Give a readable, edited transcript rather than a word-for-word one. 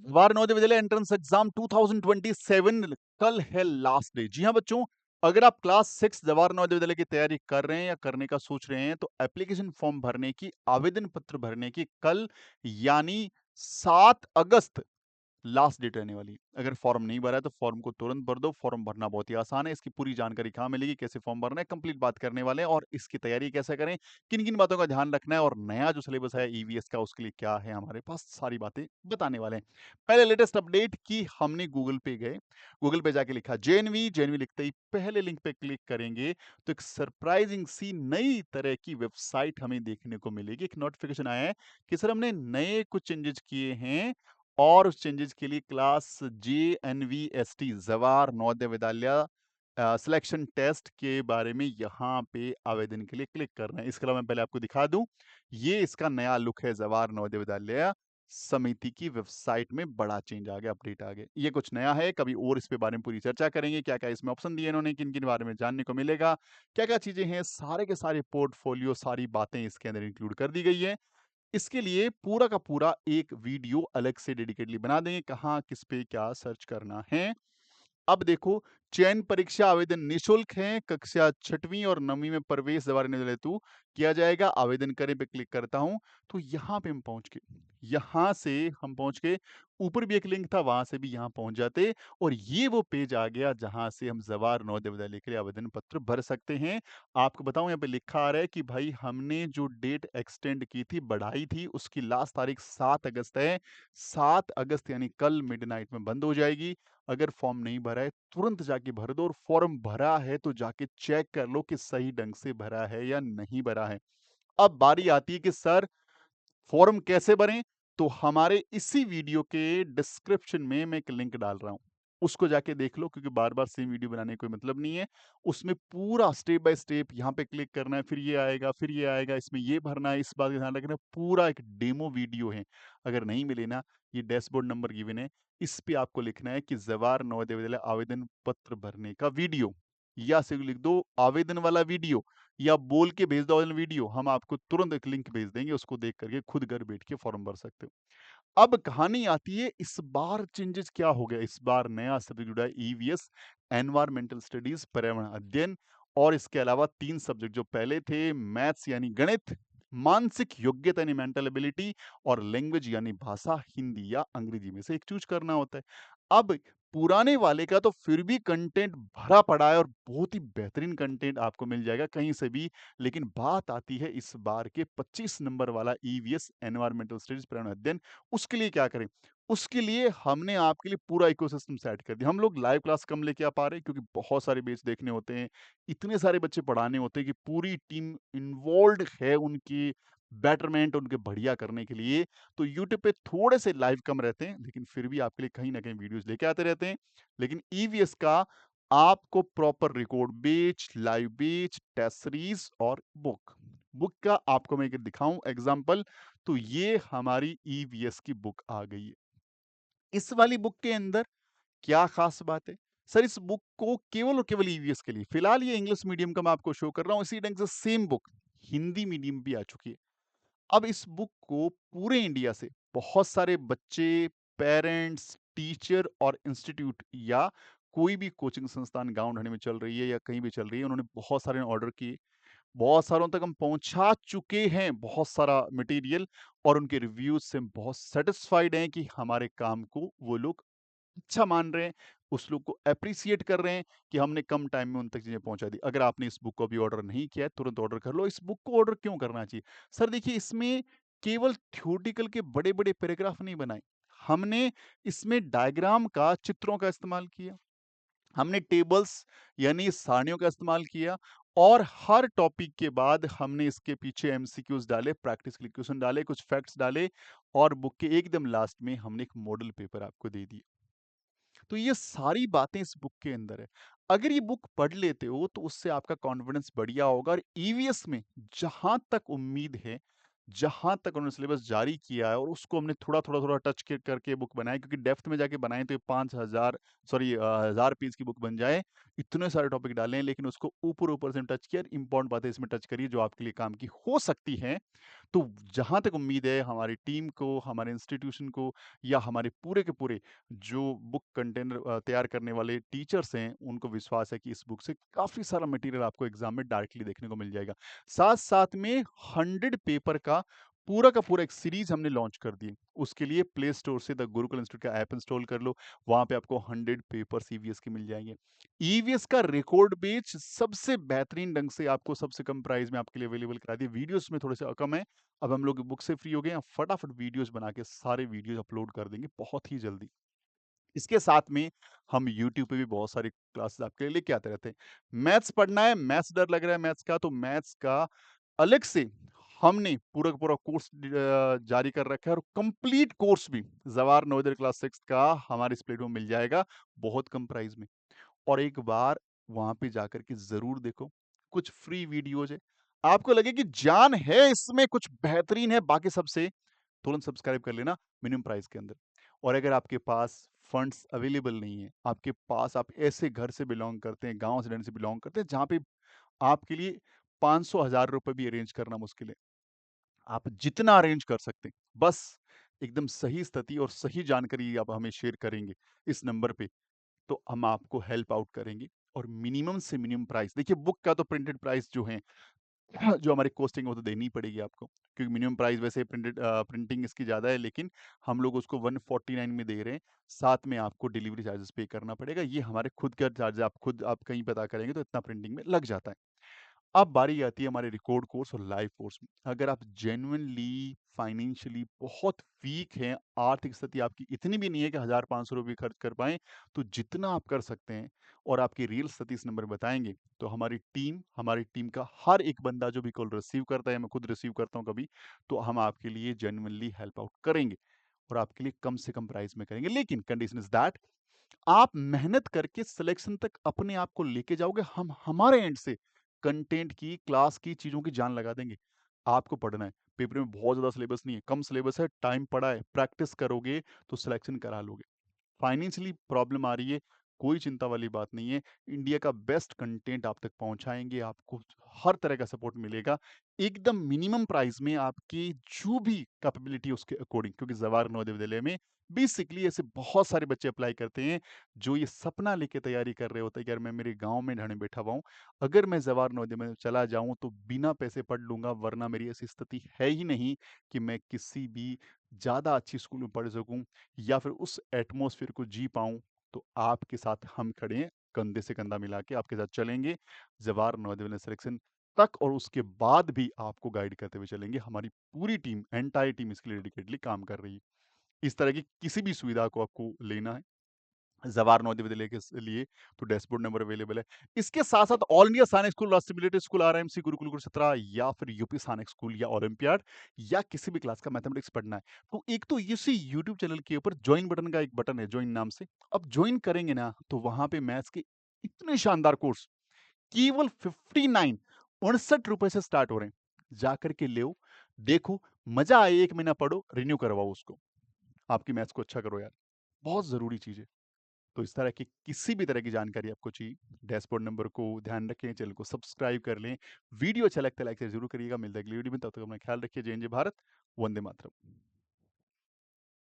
Jawahar Navodaya Vidyalaya entrance exam 2027 कल है last day. जी हाँ बच्चों, अगर आप क्लास 6 जवाहर नवोदय विद्यालय की तैयारी कर रहे हैं या करने का सोच रहे हैं तो एप्लीकेशन फॉर्म भरने की, आवेदन पत्र भरने की कल यानी 7 अगस्त लास्ट डेट रहने वाली है। अगर फॉर्म नहीं भरा है तो फॉर्म को तुरंत भर दो। फॉर्म भरना बहुत ही आसान है। इसकी पूरी जानकारी कहाँ मिलेगी, कैसे फॉर्म भरना है, कंप्लीट बात करने वाले हैं और इसकी तैयारी कैसे करें, किन किन बातों का ध्यान रखना है और नया जो सिलेबस है ईवीएस का उसके लिए क्या है हमारे पास, सारी बातें बताने वाले हैं। पहले लेटेस्ट अपडेट की हमने गूगल पे गए, गूगल पे जाके लिखा जेएनवी। जेएनवी लिखते ही पहले लिंक पे क्लिक करेंगे तो एक सरप्राइजिंग सी नई तरह की वेबसाइट हमें देखने को मिलेगी। एक नोटिफिकेशन आया है कि सर हमने नए कुछ चेंजेस किए हैं और उस चेंजेस के लिए class जेएनवीएसटी Jawahar Navodaya Vidyalaya selection test के बारे में यहाँ पे आवेदन के लिए क्लिक करना है। इसके अलावा मैं पहले आपको दिखा दूं, ये इसका नया लुक है। जवाहर नवोदय विद्यालय समिति की वेबसाइट में बड़ा चेंज आ गया, अपडेट आ गया। ये कुछ नया है, कभी और इस पे बारे में पूरी चर्चा करेंगे। क्या क्या इसमें ऑप्शन दिए इन्होंने, किन किन बारे में जानने को मिलेगा, क्या क्या चीजें हैं, सारे के सारे पोर्टफोलियो, सारी बातें इसके अंदर इंक्लूड कर दी गई है। इसके लिए पूरा का पूरा एक वीडियो अलग से डेडिकेटली बना देंगे, कहाँ किस पे क्या सर्च करना है। अब देखो, चयन परीक्षा आवेदन निशुल्क है। कक्षा 6वीं और 9वीं में प्रवेश द्वारा हेतु किया जाएगा। आवेदन करें पे क्लिक करता हूं तो यहां पे हम पहुंच गए। यहां से हम पहुंच गए, ऊपर भी एक लिंक था, वहां से भी यहां पहुंच जाते और ये वो पेज आ गया जहां से हम जवाहर नवोदय विद्यालय के लिए आवेदन पत्र भर सकते हैं। आपको बताऊं, यहाँ पे लिखा आ रहा है कि भाई हमने जो डेट एक्सटेंड की थी, बढ़ाई थी, उसकी लास्ट तारीख 7 अगस्त है। 7 अगस्त यानी कल मिडनाइट में बंद हो जाएगी। अगर फॉर्म नहीं भरा है तुरंत जाके भर दो, और फॉर्म भरा है तो जाके चेक कर लो कि सही ढंग से भरा है या नहीं भरा है। अब बारी आती है कि सर फॉर्म कैसे भरें, तो हमारे इसी वीडियो के डिस्क्रिप्शन में मैं एक लिंक डाल रहा हूं, उसको जाके देख लो, क्योंकि बार बार सेम वीडियो बनाने का कोई मतलब नहीं है। उसमें पूरा स्टेप बाय स्टेप यहाँ पे क्लिक करना है, फिर ये आएगा, फिर ये आएगा, इसमें ये भरना है, इस बात का ध्यान रखना है। पूरा एक डेमो वीडियो है। अगर नहीं मिले ना, ये डैशबोर्ड नंबर गिवन है, इस पे आपको लिखना है कि जवाहर नवोदय विद्यालय आवेदन पत्र भरने का वीडियो, या सिर्फ लिख दो आवेदन वाला वीडियो, या बोल के भेज दो वीडियो। हम आपको तुरंत एक लिंक भेज देंगे, उसको देख करके खुद घर बैठ के फॉर्म भर सकते हो। अब कहानी आती है इस बार चेंजेस क्या हो गया। इस बार नया सब्जेक्ट जुड़ा है ईवीएस, एनवायरमेंटल स्टडीज, पर्यावरण अध्ययन, और इसके अलावा 3 सब्जेक्ट जो पहले थे, मैथ्स यानी गणित, मानसिक योग्यता यानी मेंटल एबिलिटी, और लैंग्वेज यानी भाषा, हिंदी या अंग्रेजी में से एक चूज करना होता है। अब पुराने वाले का तो फिर भी कंटेंट भरा पड़ा है और बहुत ही बेहतरीन कंटेंट आपको मिल जाएगा कहीं से भी। लेकिन बात आती है इस बार के 25 नंबर वाला ईवीएस, एनवायरमेंटल स्टडीज, पर्यावरण अध्ययन, उसके लिए क्या करें। उसके लिए हमने आपके लिए पूरा इकोसिस्टम सेट कर दिया। हम लोग लाइव क्लास कम लेके आ पा रहे हैं क्योंकि बहुत सारे बैच देखने होते हैं, इतने सारे बच्चे पढ़ाने होते हैं कि पूरी टीम इन्वॉल्व है उनकी बेटरमेंट, उनके बढ़िया करने के लिए। तो यूट्यूब पे थोड़े से लाइव कम रहते हैं, लेकिन फिर भी आपके लिए कहीं ना कहीं वीडियोस लेके आते रहते हैं। लेकिन ईवीएस का आपको प्रॉपर रिकॉर्ड बेच, लाइव बेच, टेस्ट सीरीज और बुक, बुक का आपको मैं दिखाऊं एग्जांपल, तो ये हमारी ईवीएस की बुक आ गई है। इस वाली बुक के अंदर क्या खास बात है? सर इस बुक को केवल और केवल ईवीएस के लिए, फिलहाल ये इंग्लिश मीडियम का मैं आपको शो कर रहा हूं, इसी ढंग से सेम बुक हिंदी मीडियम भी आ चुकी है। अब इस बुक को पूरे इंडिया से बहुत सारे बच्चे, पेरेंट्स, टीचर और इंस्टीट्यूट, या कोई भी कोचिंग संस्थान गांव ढाणी में चल रही है या कहीं भी चल रही है, उन्होंने बहुत सारे ऑर्डर किए, बहुत सारों तक हम पहुंचा चुके हैं बहुत सारा मटेरियल, और उनके रिव्यूज से हम बहुत सेटिस्फाइड हैं कि हमारे काम को वो लोग अच्छा मान रहे हैं, उस लोग को अप्रिशिएट कर रहे हैं कि हमने कम टाइम में उन तक चीजें पहुंचा दी। अगर आपने इस बुक को अभी ऑर्डर नहीं किया है तुरंत ऑर्डर कर लो। इस बुक को ऑर्डर क्यों करना चाहिए? सर देखिए, इसमें केवल थ्योरेटिकल के बड़े बड़े पैराग्राफ नहीं बनाए, हमने इसमें डायग्राम का, चित्रों का इस्तेमाल किया, हमने टेबल्स यानी सारणियों का इस्तेमाल किया, और हर टॉपिक के बाद हमने इसके पीछे एमसीक्यूज डाले, प्रैक्टिस के क्वेश्चन डाले, कुछ फैक्ट्स डाले, और बुक के एकदम लास्ट में हमने एक मॉडल पेपर आपको दे दिया। तो ये सारी बातें इस बुक के अंदर है। अगर ये बुक पढ़ लेते हो तो उससे आपका कॉन्फिडेंस बढ़िया होगा, और ईवीएस में जहां तक उम्मीद है, जहां तक उन्होंने सिलेबस जारी किया है, और उसको हमने थोड़ा थोड़ा थोड़ा टच करके बुक बनाए, क्योंकि डेप्थ में जाके बनाए तो ये 5,000 सॉरी 1,000 पेज की बुक बन जाए, इतने सारे टॉपिक डाले हैं, लेकिन उसको ऊपर-ऊपर से टच किया, इम्पोर्टेंट बातें इसमें टच करिए जो आपके लिए काम की हो सकती हैं। तो जहाँ तक उम्मीद है हमारी टीम को, हमारे इंस्टीट्यूशन को या हमारे पूरे के पूरे जो बुक कंटेनर तैयार करने वाले टीचर्स हैं, उनको विश्वास है कि इस बुक से काफ़ी सारा मटेरियल आपको एग्ज़ाम में डायरेक्टली देखने को मिल जाएगा। साथ-साथ में 100 पेपर का पूरा एक सीरीज़ हमने लॉन्च कर दी है। उसके लिए प्ले स्टोर से द गुरुकुल इंस्टीट्यूट का ऐप इंस्टॉल कर लो, वहाँ पे आपको 100 पेपर्स ईवीएस के मिल जाएँगे। ईवीएस का रिकॉर्ड बैच सबसे बेहतरीन ढंग से आपको सबसे कम प्राइस में आपके लिए अवेलेबल करा दिए। वीडियोज़ में थोड़े-से कम है, अब हम लोग बुक से फ्री हो गए हैं, फटाफट वीडियोज़ बना के सारे वीडियोज़ अपलोड कर देंगे बहुत ही जल्दी। इसके साथ में हम यूट्यूब पे भी बहुत सारी क्लासेस आपके लिए लेके आते रहते हैं। मैथ्स पढ़ना है, मैथ्स डर लग रहा है मैथ्स का, तो मैथ्स का अलग से हमने पूरा का पूरा कोर्स जारी कर रखा है और कंप्लीट कोर्स भी जवाहर नवोदय क्लास 6 का हमारे इस प्लेटफ़ॉर्म मिल जाएगा, बहुत कम प्राइस में। और एक बार वहाँ पे जाकर के ज़रूर देखो, कुछ फ्री वीडियोज़ है। आपको लगे कि जान है इसमें, कुछ बेहतरीन है बाकी सबसे, तुरंत सब्सक्राइब कर लेना मिनिमम प्राइस के अंदर। और अगर आपके पास फंड्स अवेलेबल नहीं है, आपके पास आप ऐसे घर से बिलॉन्ग करते हैं, गाँव से रहने से बिलॉन्ग करते हैं, जहाँ पे आपके लिए 500 हज़ार रुपए भी अरेंज करना मुश्किल है। आप जितना अरेंज कर सकते हैं, बस एकदम सही स्थिति और सही जानकारी आप हमें शेयर करेंगे इस नंबर पे, तो हम आपको हेल्प आउट करेंगे और मिनिमम से मिनिमम प्राइस देखिए बुक का तो प्रिंटेड प्राइस जो है जो हमारी कॉस्टिंग है वो तो देनी ही पड़ेगी आपको क्योंकि मिनिमम प्राइस वैसे प्रिंटिंग इसकी ज़्यादा है लेकिन हम लोग उसको 149 में दे रहे हैं साथ में आपको डिलीवरी चार्जेस पे करना पड़ेगा ये हमारे खुद का चार्ज आप कहीं पता करेंगे तो इतना प्रिंटिंग में लग जाता है अब बारी आती है हमारे रिकॉर्ड कोर्स और लाइव कोर्स में। अगर आप जेन्युइनली फाइनेंशियली बहुत वीक हैं, आर्थिक स्थिति आपकी इतनी भी नहीं है कि 1,500 रुपए खर्च कर पाएँ, तो जितना आप कर सकते हैं और आपकी रियल स्थिति इस नंबर बताएँगे, तो हमारी टीम का हर एक बंदा जो भी कॉल रिसीव करता है, मैं खुद रिसीव करता हूँ कभी, तो हम आपके लिए जेन्युइनली हेल्प आउट करेंगे और आपके लिए कम से कम प्राइस में करेंगे। लेकिन कंडीशन इज़ दैट आप मेहनत करके सिलेक्शन तक अपने आप को लेके जाओगे, हम हमारे एंड से कंटेंट की, क्लास की, चीज़ों की जान लगा देंगे। आपको पढ़ना है, पेपर में बहुत ज़्यादा सिलेबस नहीं है, कम सिलेबस है, टाइम पड़ा है, प्रैक्टिस करोगे तो सिलेक्शन करा लोगे। फाइनेंशियली प्रॉब्लम आ रही है, कोई चिंता वाली बात नहीं है। इंडिया का बेस्ट कंटेंट आप तक पहुँचाएँगे, आपको हर तरह का सपोर्ट मिलेगा। एकदम मिनिमम प्राइस में आपकी जो भी कैपेबिलिटी है उसके अकॉर्डिंग क्योंकि जवाहर नवोदय विद्यालय में बेसिकली ऐसे बहुत सारे बच्चे अप्लाई करते हैं, जो ये सपना लेके तैयारी कर रहे होते हैं कि यार मैं मेरे गाँव में ढाणे बैठा हुआ हूँ। अगर मैं जवाहर नवोदय में चला जाऊँ तो बिना पैसे पढ़ लूँगा वरना मेरी ऐसी स्थिति है ही नहीं कि मैं किसी भी ज़्यादा अच्छी स्कूल में पढ़ सकूँ या फिर उस एटमॉस्फेयर को जी पाऊँ, तो आपके साथ हम खड़े हैं, कंधे से कंधा मिला के आपके साथ चलेंगे, जवाहर नवोदय विद्यालय सिलेक्शन तक और उसके बाद भी आपको गाइड करते हुए चलेंगे। हमारी पूरी टीम, एंटायर टीम इसके लिए डेडिकेटली काम कर रही है। इस तरह की किसी भी सुविधा को आपको लेना है, जवाहर नवोदय विद्यालय के लिए तो डैशबोर्ड नंबर अवेलेबल है। इसके साथ-साथ ऑल इंडिया सैनिक स्कूल, राष्ट्रीय मिलिट्री स्कूल, आरएमसी, गुरुकुल गुरुक्षेत्र या फिर यूपी सैनिक स्कूल या ओलंपियाड या किसी भी क्लास का मैथमेटिक्स पढ़ना है, तो एक तो इसी यूट्यूब चैनल के ऊपर जॉइन बटन का एक बटन है, जॉइन नाम से। अब जॉइन करेंगे ना, तो वहाँ पे मैथ्स के इतने शानदार कोर्स केवल 59 ₹69 से स्टार्ट हो रहे हैं। जाकर के लो, देखो, मज़ा आए, 1 महीना पढ़ो, रिन्यू करवाओ उसको। आपकी मैथ्स को अच्छा करो यार, बहुत ज़रूरी चीज़ है। तो इस तरह की किसी भी तरह की जानकारी आपको चाहिए, डैशबोर्ड नंबर को ध्यान रखें, चैनल को सब्सक्राइब कर लें। वीडियो अच्छा लगता है लाइक ज़रूर करिएगा। मिलता है अगली वीडियो में, तब तक अपना ख्याल रखिए। जय हिंद, जय भारत, वंदे मातरम।